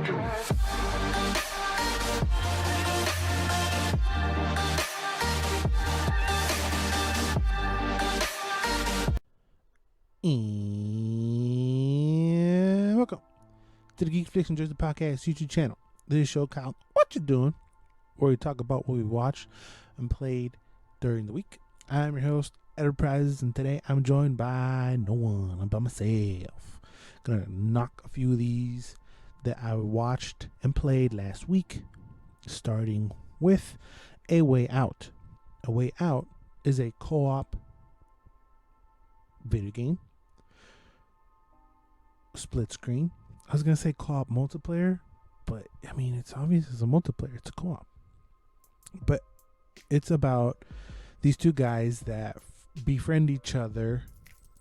And welcome to the Geeks, Flicks, and Joysticks podcast YouTube channel. This is a show called What You Doing, where we talk about what we watched and played during the week. I'm your host, Enterprises, and today I'm joined by no one. I'm by myself. Gonna knock a few of these that I watched and played last week, starting with A Way Out. A Way Out is a co-op video game. Split screen. I was gonna say co-op multiplayer, but I mean it's obvious it's a multiplayer. It's a co-op, but it's about these two guys that befriend each other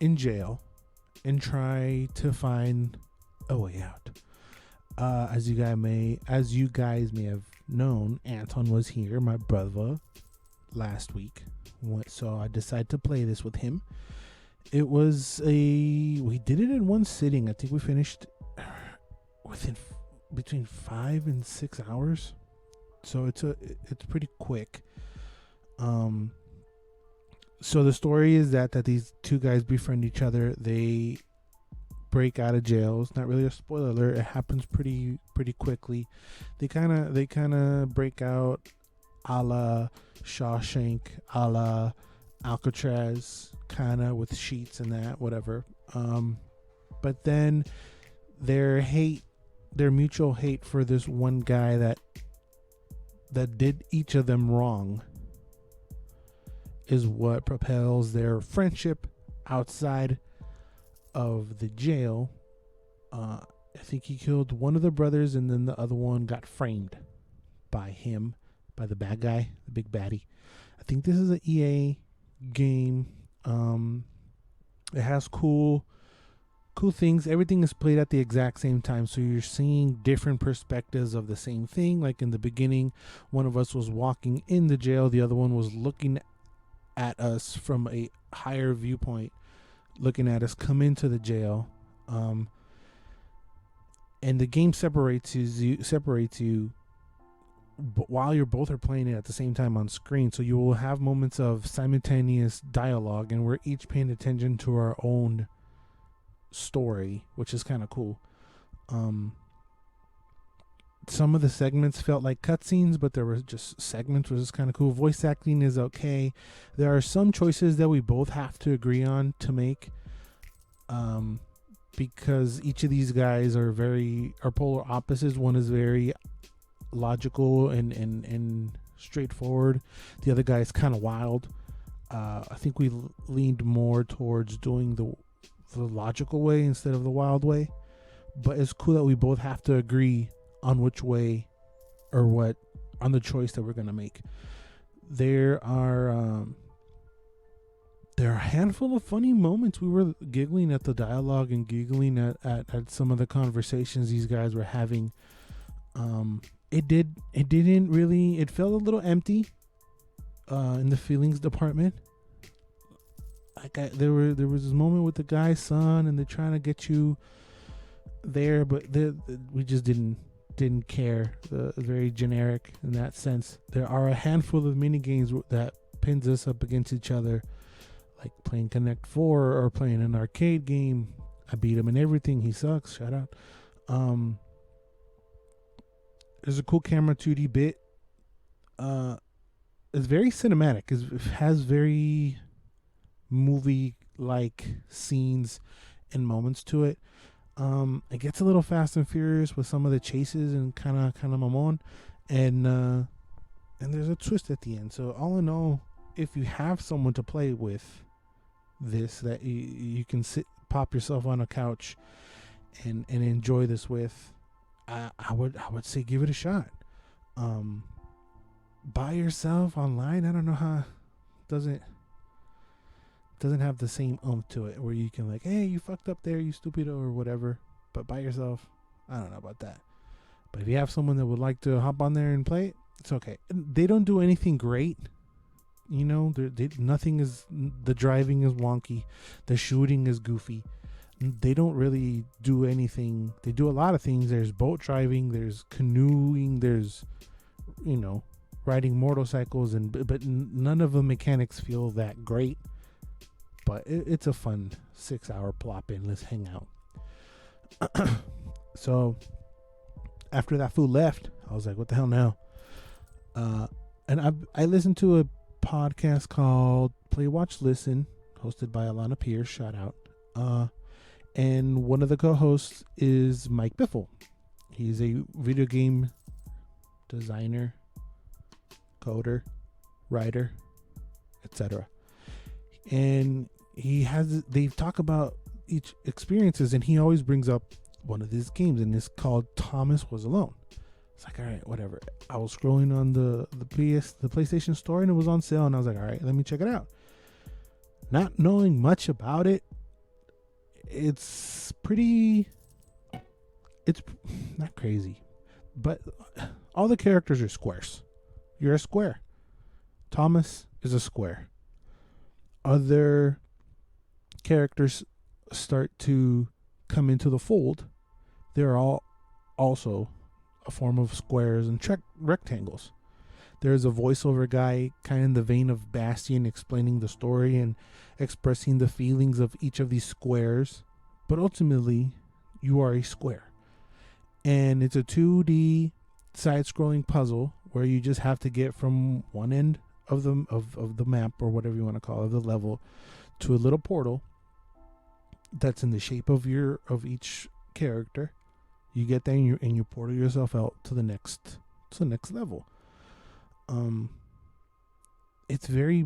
in jail and try to find a way out. As you guys may have known, Anton was here, my brother, last week, so I decided to play this with him. We did it in one sitting. I think we finished within between 5 and 6 hours. So it's pretty quick. So the story is that these two guys befriend each other. They break out of jail. It's not really a spoiler alert. It happens pretty quickly. They kind of break out a la Shawshank, a la Alcatraz, kind of with sheets and that, whatever. But then their mutual hate for this one guy that did each of them wrong is what propels their friendship outside of the jail. I think he killed one of the brothers, and then the other one got framed by the bad guy, the big baddie. I think this is an EA game. It has cool things. Everything is played at the exact same time, so you're seeing different perspectives of the same thing. Like in the beginning, one of us was walking in the jail, the other one was looking at us from a higher viewpoint, looking at us come into the jail. And the game separates you but while you're both are playing it at the same time on screen, so you will have moments of simultaneous dialogue, and we're each paying attention to our own story, which is kind of cool. Some of the segments felt like cutscenes, but there were just segments, which is kind of cool. Voice acting is okay. There are some choices that we both have to agree on to make, because each of these guys are polar opposites. One is very logical and straightforward. The other guy is kind of wild. I think we leaned more towards doing the logical way instead of the wild way, but it's cool that we both have to agree on which way or on the choice that we're gonna make. There are a handful of funny moments. We were giggling at the dialogue and giggling at some of the conversations these guys were having. It felt a little empty in the feelings department. There was this moment with the guy's son, and they're trying to get you there, but we just didn't care. Very generic in that sense. There are a handful of mini games that pins us up against each other, like playing Connect 4 or playing an arcade game. I beat him in everything. He sucks. Shout out. There's a cool camera 2D bit. It's very cinematic. It has very movie-like scenes and moments to it. It gets a little Fast and Furious with some of the chases and kind of mamon, and there's a twist at the end. So all in all, if you have someone to play with this, that you can pop yourself on a couch and enjoy this with, I would say give it a shot. By yourself online, I don't know how, doesn't have the same oomph to it where you can like, hey, you fucked up there, you stupido, or whatever. But by yourself, I don't know about that. But if you have someone that would like to hop on there and play it, it's okay. They don't do anything great. You know, nothing is, the driving is wonky. The shooting is goofy. They don't really do anything. They do a lot of things. There's boat driving, there's canoeing, there's, riding motorcycles, but none of the mechanics feel that great. But it's a fun 6-hour plop in. Let's hang out. So after that fool left, I was like, what the hell now? And I listened to a podcast called Play Watch Listen, hosted by Alana Pierce, shout out. And one of the co-hosts is Mike Biffle. He's a video game designer, coder, writer, etc. And they talk about each experiences, and he always brings up one of these games, and it's called Thomas Was Alone. It's like, all right, whatever. I was scrolling on the PlayStation Store, and it was on sale, and I was like, all right, let me check it out. Not knowing much about it, it's not crazy, but all the characters are squares. You're a square. Thomas is a square. Other characters start to come into the fold. They're all also a form of squares and rectangles. There's a voiceover guy, kind of in the vein of Bastian, explaining the story and expressing the feelings of each of these squares. But ultimately, you are a square. And it's a 2D side-scrolling puzzle where you just have to get from one end of the map, or whatever you want to call it, the level, to a little portal that's in the shape of each character. You get there and you portal yourself out to the next level. It's very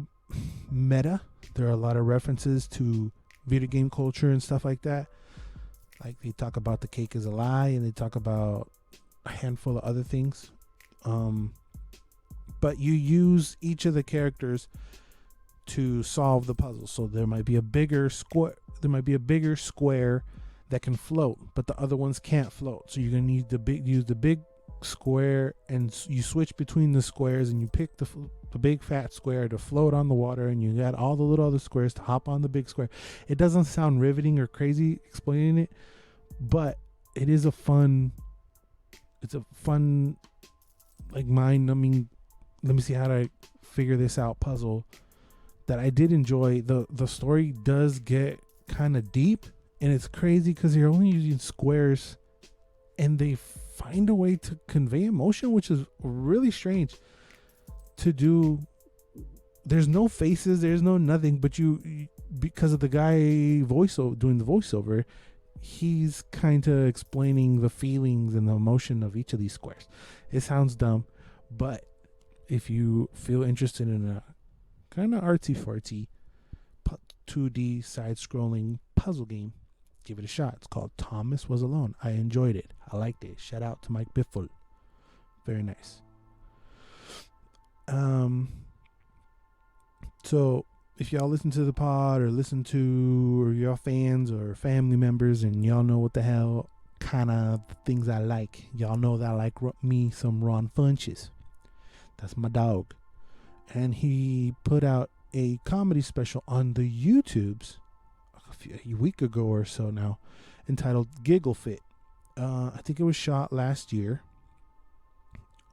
meta. There are a lot of references to video game culture and stuff like that. Like, they talk about the cake is a lie, and they talk about a handful of other things. But you use each of the characters to solve the puzzle. So there might be a bigger square. There might be a bigger square that can float, but the other ones can't float. So you're gonna need use the big square, and you switch between the squares, and you pick the big fat square to float on the water, and you got all the little other squares to hop on the big square. It doesn't sound riveting or crazy explaining it, but it is a fun, like, mind-numbing, let me see how to figure this out puzzle that I did enjoy. The story does get kind of deep, and it's crazy because you're only using squares, and they find a way to convey emotion, which is really strange to do. There's no faces, there's no nothing, but you because of the guy doing the voiceover, he's kind of explaining the feelings and the emotion of each of these squares. It sounds dumb, but if you feel interested in a kind of artsy-fartsy 2D side-scrolling puzzle game, give it a shot. It's called Thomas Was Alone. I enjoyed it. I liked it. Shout out to Mike Biffle. Very nice. So if y'all listen to the pod, or y'all fans or family members, and y'all know what the hell kind of things I like, y'all know that I like me some Ron Funches. That's my dog. And he put out a comedy special on the YouTubes a week ago or so now, entitled Giggle Fit. I think it was shot last year.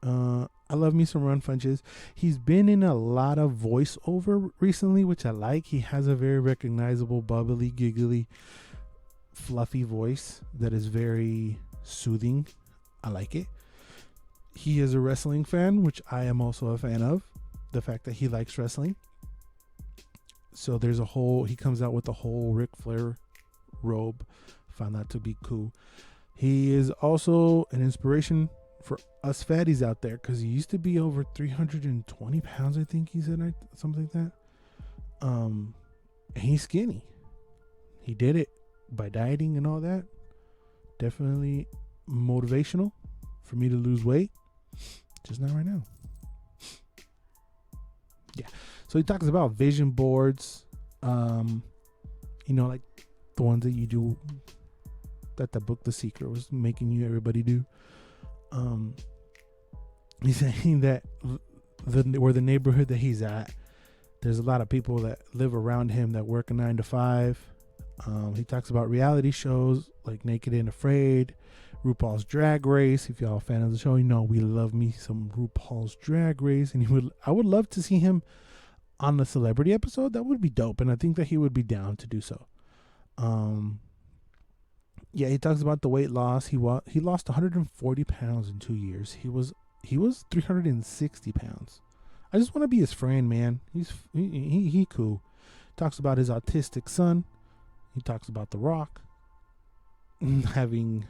I love me some Ron Funches. He's been in a lot of voiceover recently, which I like. He has a very recognizable, bubbly, giggly, fluffy voice that is very soothing. I like it. He is a wrestling fan, which I am also a fan of. The fact that he likes wrestling. So he comes out with the whole Ric Flair robe. Found that to be cool. He is also an inspiration for us fatties out there, because he used to be over 320 pounds, I think he said, something like that. And he's skinny. He did it by dieting and all that. Definitely motivational for me to lose weight. Just not right now. Yeah. So he talks about vision boards, like the ones that you do, that the book The Secret was making everybody do. He's saying that where the neighborhood that he's at, there's a lot of people that live around him that work a 9 to 5. He talks about reality shows like Naked and Afraid, RuPaul's Drag Race. If y'all a fan of the show, you know we love me some RuPaul's Drag Race, and I would love to see him on the celebrity episode. That would be dope, and I think that he would be down to do so. Yeah, he talks about the weight loss. He lost 140 pounds in 2 years. He was 360 pounds. I just want to be his friend, man. He cool. Talks about his autistic son. He talks about The Rock. Having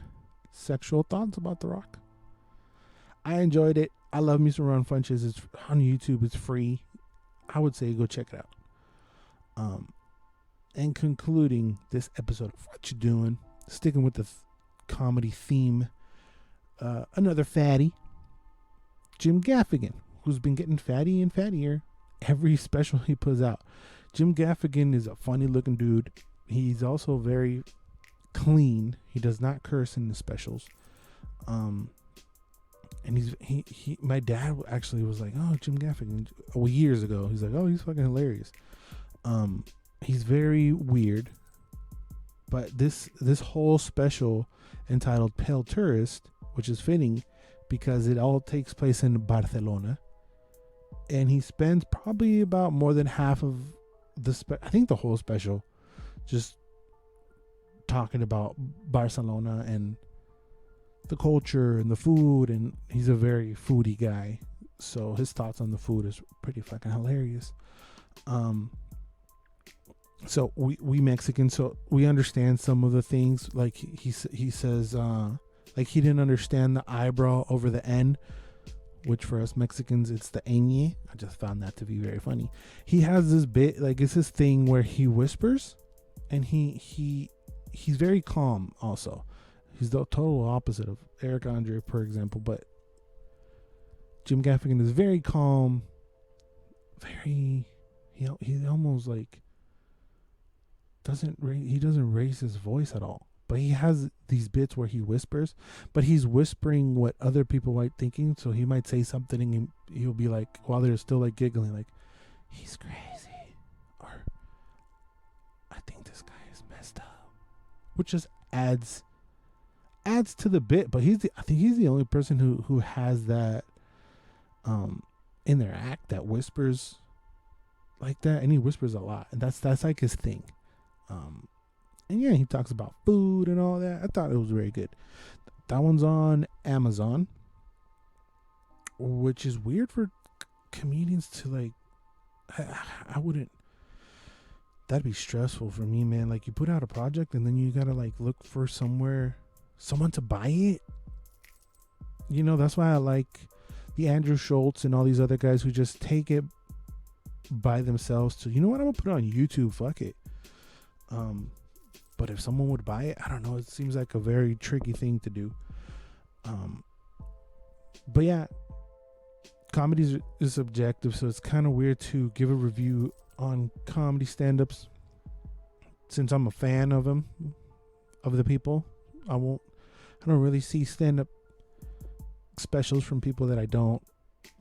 sexual thoughts about The Rock. I enjoyed it. I love me some Run Funches. It's on YouTube. It's free. I would say go check it out. And concluding this episode of Watcha Doin, sticking with the comedy theme, another fatty, Jim Gaffigan, who's been getting fatty and fattier every special he puts out. Jim Gaffigan is a funny looking dude. He's also very clean. He does not curse in the specials. And he my dad actually was like, oh, Jim Gaffigan, years ago. He's like, oh, he's fucking hilarious. He's very weird. But this whole special entitled Pale Tourist, which is fitting because it all takes place in Barcelona, and he spends probably about more than half of I think the whole special just talking about Barcelona and the culture and the food, and he's a very foodie guy, so his thoughts on the food is pretty fucking hilarious. So we Mexicans, so we understand some of the things. Like he says, like he didn't understand the eyebrow over the N, which for us Mexicans it's the ñ. I just found that to be very funny. He has this bit, like it's his thing where he whispers, and he's very calm. Also, he's the total opposite of Eric Andre, for example. But Jim Gaffigan is very calm, very he almost like doesn't raise his voice at all. But he has these bits where he whispers, but he's whispering what other people might thinking. So he might say something and he'll be like, while they're still like giggling, like, he's crazy, or I think this guy is messed up, which just adds to the bit. But I think he's the only person who has that in their act that whispers like that, and he whispers a lot, and that's like his thing. And yeah, he talks about food and all that. I thought it was very good. That one's on Amazon, which is weird for comedians to like. I wouldn't. That'd be stressful for me, man. Like you put out a project and then you gotta like look for someone to buy it. You know, that's why I like the Andrew Schultz and all these other guys who just take it by themselves to, you know what, I'm gonna put it on YouTube. Fuck it. But if someone would buy it, I don't know. It seems like a very tricky thing to do. But yeah, comedy is subjective, so it's kind of weird to give a review on comedy stand-ups. Since I'm a fan of them, of the people, I don't really see stand-up specials from people that I don't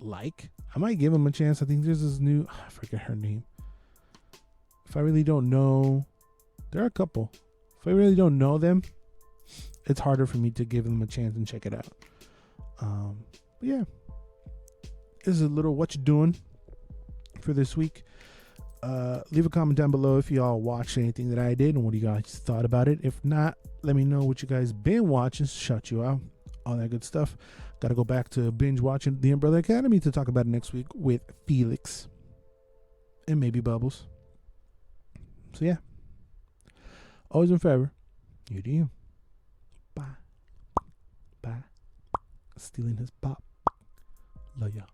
like. I might give them a chance. I think there's this new, I forget her name. If I really don't know, there are a couple. If I really don't know them, it's harder for me to give them a chance and check it out. But yeah, this is a little what you doing for this week. Leave a comment down below if y'all watched anything that I did and what you guys thought about it. If not, let me know what you guys been watching. Shout you out, all that good stuff. Got to go back to binge watching The Umbrella Academy to talk about it next week with Felix and maybe Bubbles. So yeah, always and forever, you do you. Bye. Stealing his pop. Love y'all.